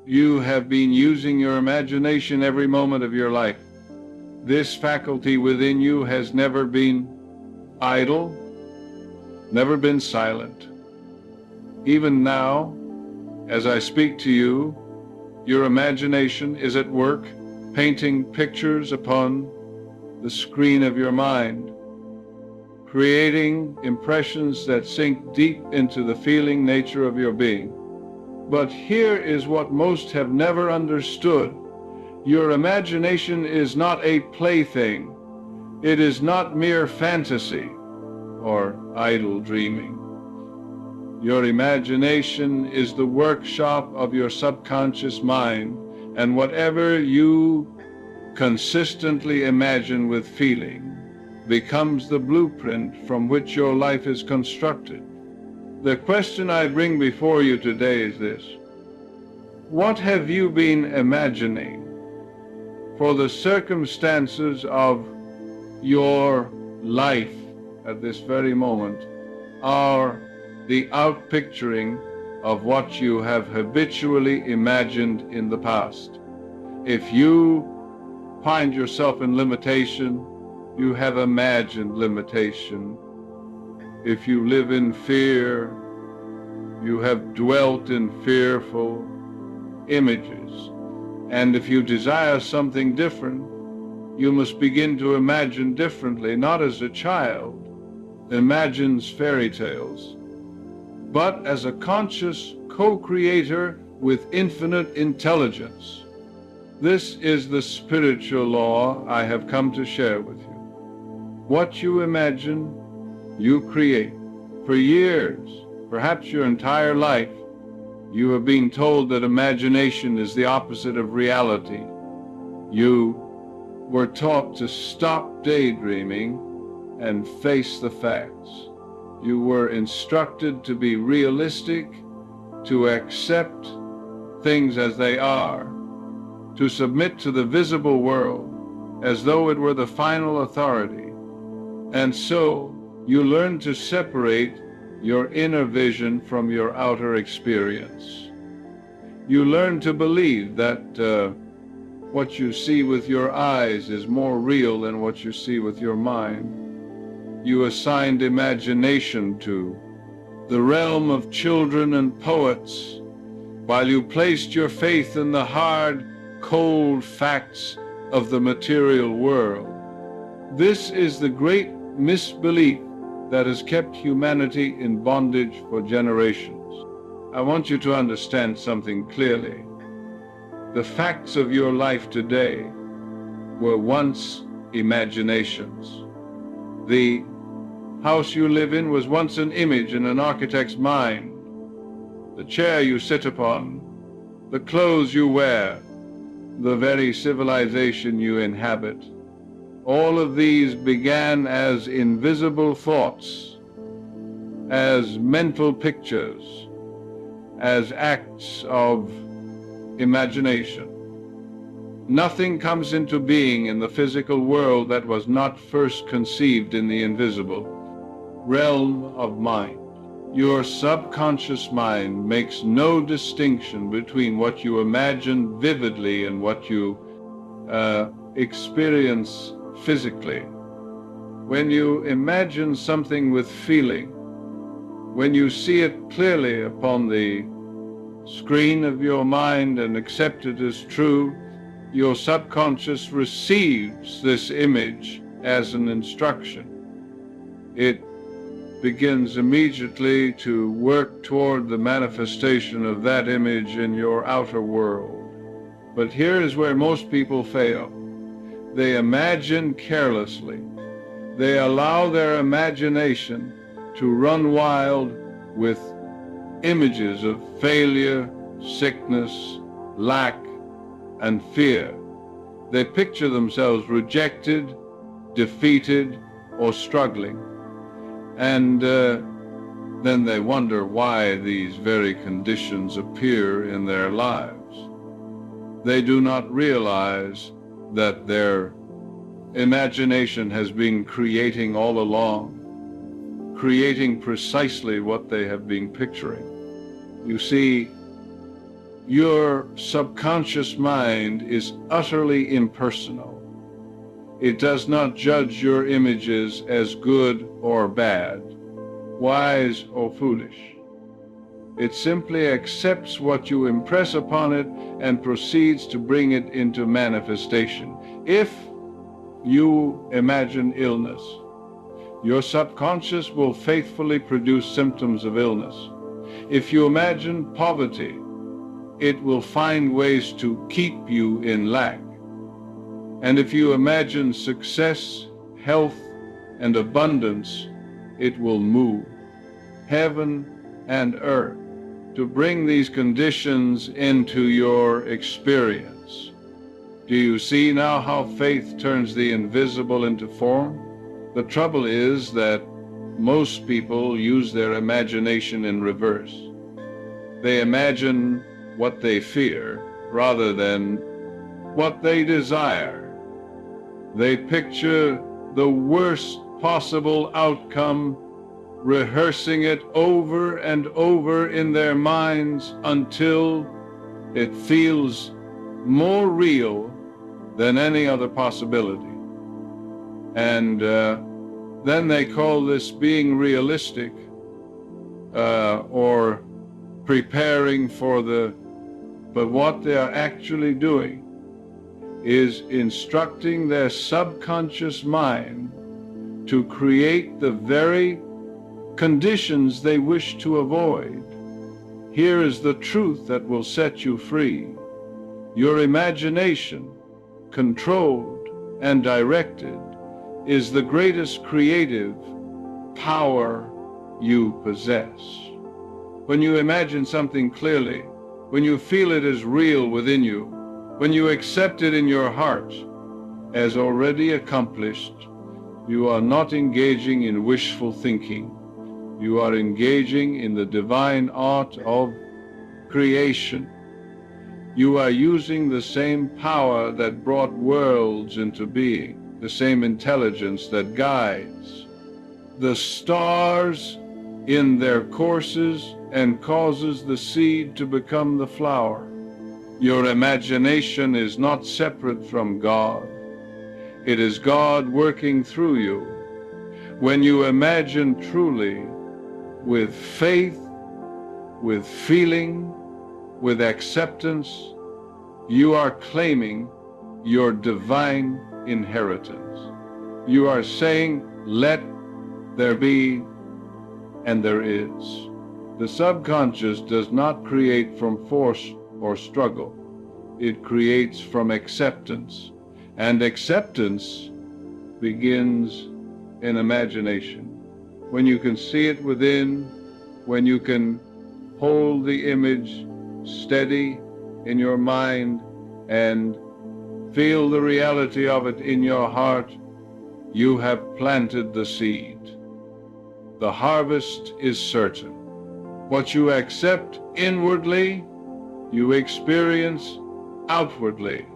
You have been using your imagination every moment of your life. This faculty within you has never been idle, never been silent. Even now, as I speak to you, your imagination is at work, painting pictures upon the screen of your mind, creating impressions that sink deep into the feeling nature of your being. But here is what most have never understood. Your imagination is not a plaything. It is not mere fantasy or idle dreaming. Your imagination is the workshop of your subconscious mind, and whatever you consistently imagine with feeling becomes the blueprint from which your life is constructed. The question I bring before you today is this: what have you been imagining? For the circumstances of your life at this very moment are the outpicturing of what you have habitually imagined in the past. If you find yourself in limitation, you have imagined limitation. If you live in fear, you have dwelt in fearful images. And if you desire something different, you must begin to imagine differently, not as a child imagines fairy tales, but as a conscious co-creator with infinite intelligence. This is the spiritual law I have come to share with you. What you imagine, you create. For years, perhaps your entire life, you have been told that imagination is the opposite of reality. You were taught to stop daydreaming and face the facts. You were instructed to be realistic, to accept things as they are, to submit to the visible world as though it were the final authority. And so you learn to separate your inner vision from your outer experience. You learn to believe that what you see with your eyes is more real than what you see with your mind. You assigned imagination to the realm of children and poets, while you placed your faith in the hard, cold facts of the material world. This is the great misbelief that has kept humanity in bondage for generations. I want you to understand something clearly. The facts of your life today were once imaginations. The house you live in was once an image in an architect's mind. The chair you sit upon, the clothes you wear, the very civilization you inhabit, all of these began as invisible thoughts, as mental pictures, as acts of imagination. Nothing comes into being in the physical world that was not first conceived in the invisible realm of mind. Your subconscious mind makes no distinction between what you imagine vividly and what you experience physically. When you imagine something with feeling, when you see it clearly upon the screen of your mind and accept it as true, your subconscious receives this image as an instruction. It begins immediately to work toward the manifestation of that image in your outer world. But here is where most people fail. They imagine carelessly. They allow their imagination to run wild with images of failure, sickness, lack, and fear. They picture themselves rejected, defeated, or struggling. And then they wonder why these very conditions appear in their lives. They do not realize that their imagination has been creating all along, creating precisely what they have been picturing. You see, Your subconscious mind is utterly impersonal. It does not judge your images as good or bad, wise or foolish. It simply accepts what you impress upon it and proceeds to bring it into manifestation. If you imagine illness, your subconscious will faithfully produce symptoms of illness. If you imagine poverty, it will find ways to keep you in lack. And if you imagine success, health, and abundance, it will move heaven and earth to bring these conditions into your experience. Do you see now how faith turns the invisible into form? The trouble is that most people use their imagination in reverse. They imagine what they fear rather than what they desire. They picture the worst possible outcome, rehearsing it over and over in their minds until it feels more real than any other possibility. And then they call this being realistic or preparing for but what they are actually doing is instructing their subconscious mind to create the very conditions they wish to avoid. Here is the truth that will set you free. Your imagination, controlled and directed, is the greatest creative power you possess. When you imagine something clearly, when you feel it as real within you, when you accept it in your heart as already accomplished, you are not engaging in wishful thinking. You are engaging in the divine art of creation. You are using the same power that brought worlds into being, the same intelligence that guides the stars in their courses and causes the seed to become the flower. Your imagination is not separate from God. It is God working through you. When you imagine truly, with faith, with feeling, with acceptance, you are claiming your divine inheritance. You are saying, let there be, and there is. The subconscious does not create from force or struggle. It creates from acceptance. And acceptance begins in imagination. When you can see it within, when you can hold the image steady in your mind and feel the reality of it in your heart, you have planted the seed. The harvest is certain. What you accept inwardly, you experience outwardly.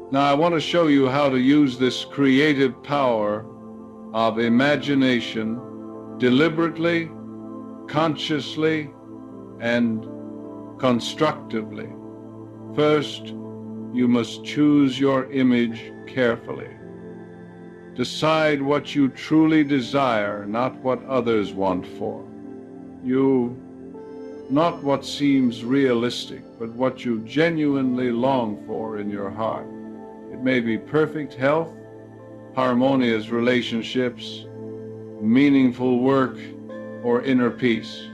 Now I want to show you how to use this creative power of imagination deliberately, consciously, and constructively. First, you must choose your image carefully. Decide what you truly desire, not what others want for. Not what seems realistic, but what you genuinely long for in your heart. It may be perfect health, harmonious relationships, meaningful work, or inner peace.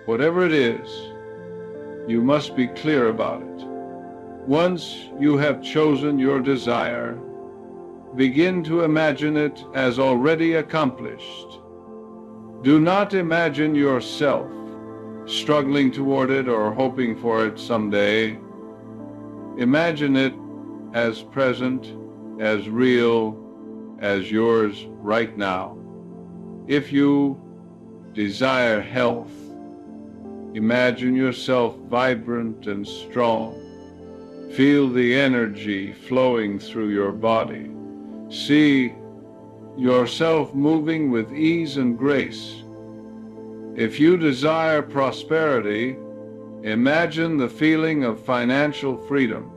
Whatever it is, you must be clear about it. Once you have chosen your desire, begin to imagine it as already accomplished. Do not imagine yourself struggling toward it or hoping for it someday. Imagine it as present, as real, as yours right now. If you desire health, imagine yourself vibrant and strong. Feel the energy flowing through your body. See yourself moving with ease and grace. If you desire prosperity, Imagine the feeling of financial freedom.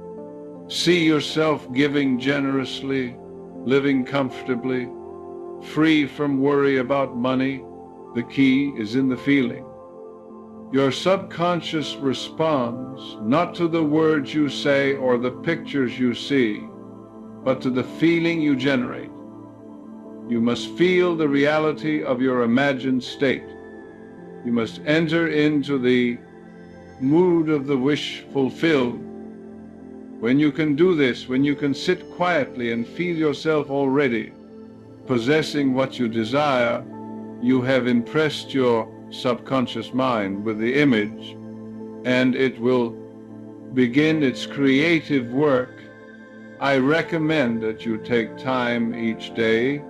See yourself giving generously, living comfortably, free from worry about money. The key is in the feeling. Your subconscious responds not to the words you say or the pictures you see, but to the feeling you generate. You must feel the reality of your imagined state. You must enter into the mood of the wish fulfilled. When you can do this, when you can sit quietly and feel yourself already possessing what you desire, you have impressed your subconscious mind with the image, and it will begin its creative work. I recommend that you take time each day,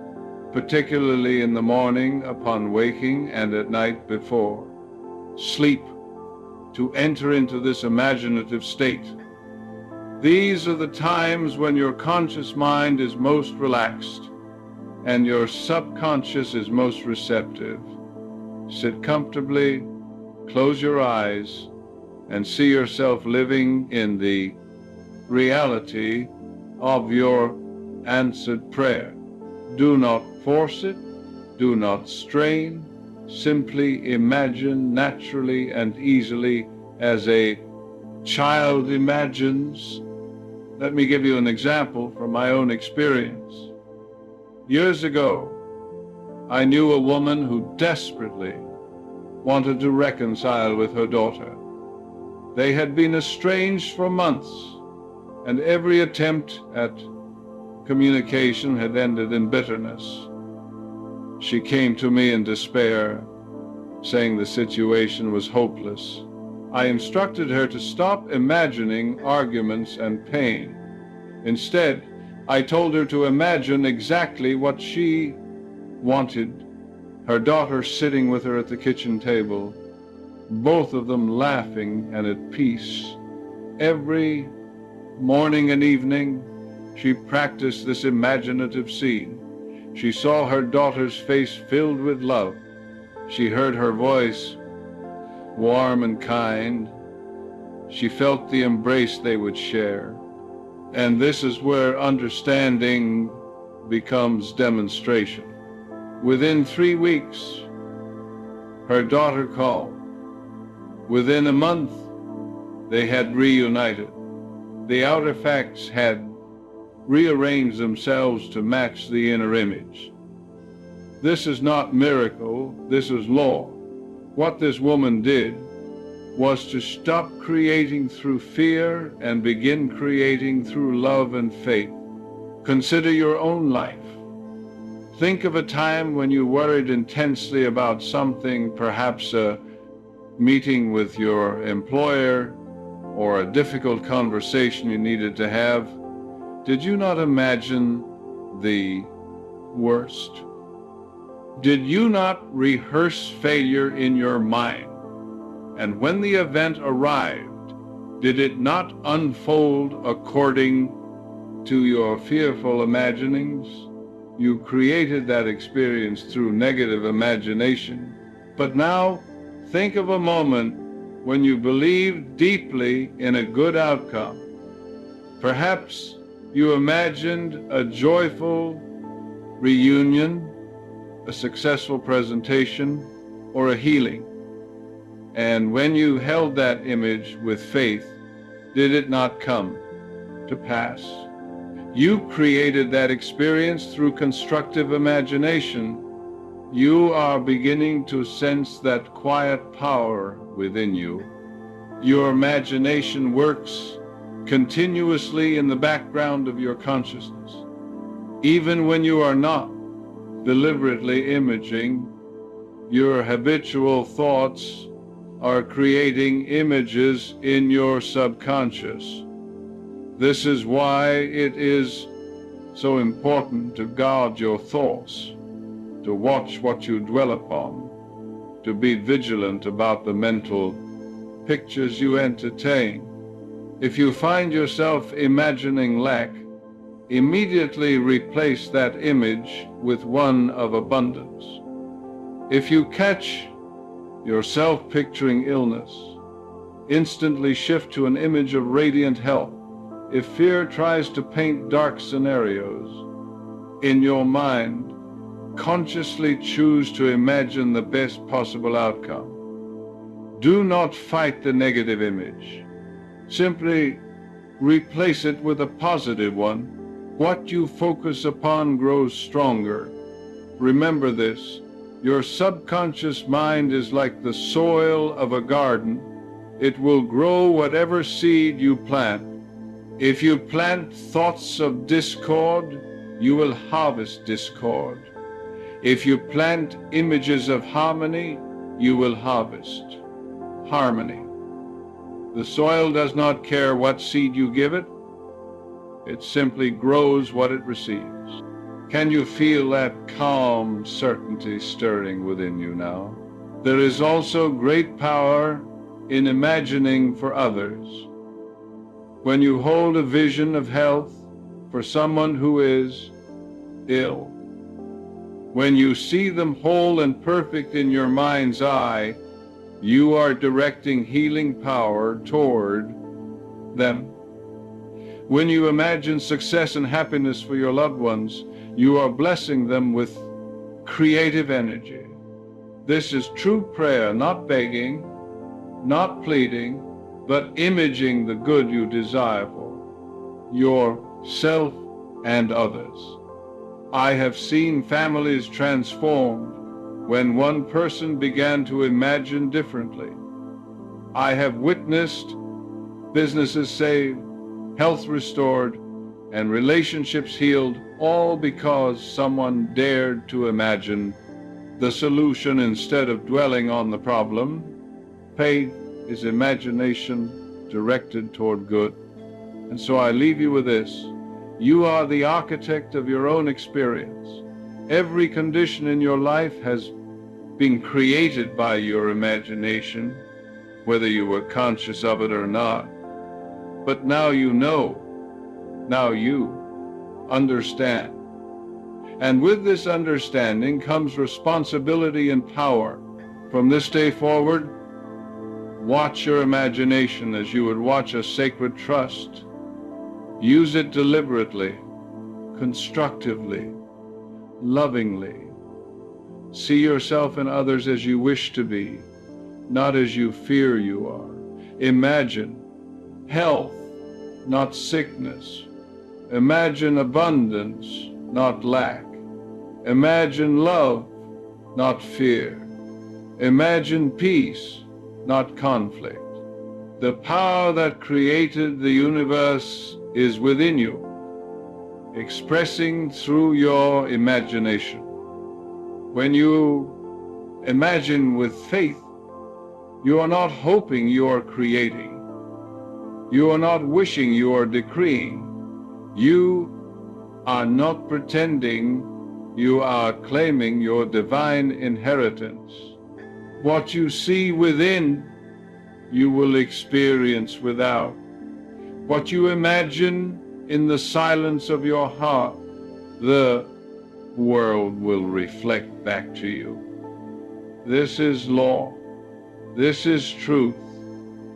particularly in the morning upon waking and at night before sleep, to enter into this imaginative state. These are the times when your conscious mind is most relaxed and your subconscious is most receptive. Sit comfortably, close your eyes, and see yourself living in the reality of your answered prayer. Do not force it, do not strain, simply imagine naturally and easily as a child imagines. Let me give you an example from my own experience. Years ago, I knew a woman who desperately wanted to reconcile with her daughter. They had been estranged for months, and every attempt at communication had ended in bitterness. She came to me in despair, saying the situation was hopeless. I instructed her to stop imagining arguments and pain. Instead, I told her to imagine exactly what she wanted: her daughter sitting with her at the kitchen table, both of them laughing and at peace. Every morning and evening, she practiced this imaginative scene. She saw her daughter's face filled with love. She heard her voice, warm and kind. She felt the embrace they would share. And this is where understanding becomes demonstration. Within 3 weeks, her daughter called. Within a month, they had reunited. The outer facts had rearranged themselves to match the inner image. This is not miracle, this is law. What this woman did was to stop creating through fear and begin creating through love and faith. Consider your own life. Think of a time when you worried intensely about something, perhaps a meeting with your employer or a difficult conversation you needed to have. Did you not imagine the worst? Did you not rehearse failure in your mind? And when the event arrived, did it not unfold according to your fearful imaginings? You created that experience through negative imagination. But now, think of a moment when you believed deeply in a good outcome. Perhaps you imagined a joyful reunion, a successful presentation, or a healing. And when you held that image with faith, did it not come to pass? You created that experience through constructive imagination. You are beginning to sense that quiet power within you. Your imagination works continuously in the background of your consciousness. Even when you are not deliberately imaging, your habitual thoughts are creating images in your subconscious. This is why it is so important to guard your thoughts, to watch what you dwell upon, to be vigilant about the mental pictures you entertain. If you find yourself imagining lack, immediately replace that image with one of abundance. If you catch yourself picturing illness, instantly shift to an image of radiant health. If fear tries to paint dark scenarios in your mind, consciously choose to imagine the best possible outcome. Do not fight the negative image. Simply replace it with a positive one. What you focus upon grows stronger. Remember this: your subconscious mind is like the soil of a garden. It will grow whatever seed you plant. If you plant thoughts of discord, you will harvest discord. If you plant images of harmony, you will harvest harmony. The soil does not care what seed you give it. It simply grows what it receives. Can you feel that calm certainty stirring within you now? There is also great power in imagining for others. When you hold a vision of health for someone who is ill, when you see them whole and perfect in your mind's eye, you are directing healing power toward them. When you imagine success and happiness for your loved ones, you are blessing them with creative energy. This is true prayer, not begging, not pleading, but imaging the good you desire for yourself and others. I have seen families transformed when one person began to imagine differently. I have witnessed businesses saved, health restored, and relationships healed, all because someone dared to imagine the solution instead of dwelling on the problem. Faith is imagination directed toward good. And so I leave you with this: you are the architect of your own experience. Every condition in your life has been created by your imagination, whether you were conscious of it or not. But now you know. Now you understand. And with this understanding comes responsibility and power. From this day forward, watch your imagination as you would watch a sacred trust. Use it deliberately, constructively, lovingly. See yourself and others as you wish to be, not as you fear you are. Imagine health, not sickness. Imagine abundance, not lack. Imagine love, not fear. Imagine peace, not conflict. The power that created the universe is within you, expressing through your imagination. When you imagine with faith, you are not hoping, you are creating. You are not wishing, you are decreeing. You are not pretending, you are claiming your divine inheritance. What you see within, you will experience without. What you imagine in the silence of your heart, the world will reflect back to you. This is law. This is truth.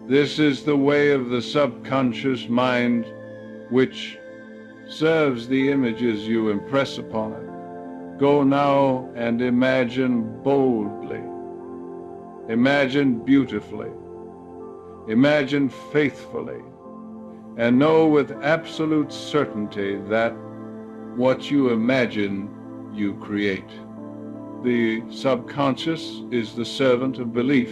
This is the way of the subconscious mind, which serves the images you impress upon it. Go now and imagine boldly. Imagine beautifully. Imagine faithfully. And know with absolute certainty that what you imagine, you create. The subconscious is the servant of belief.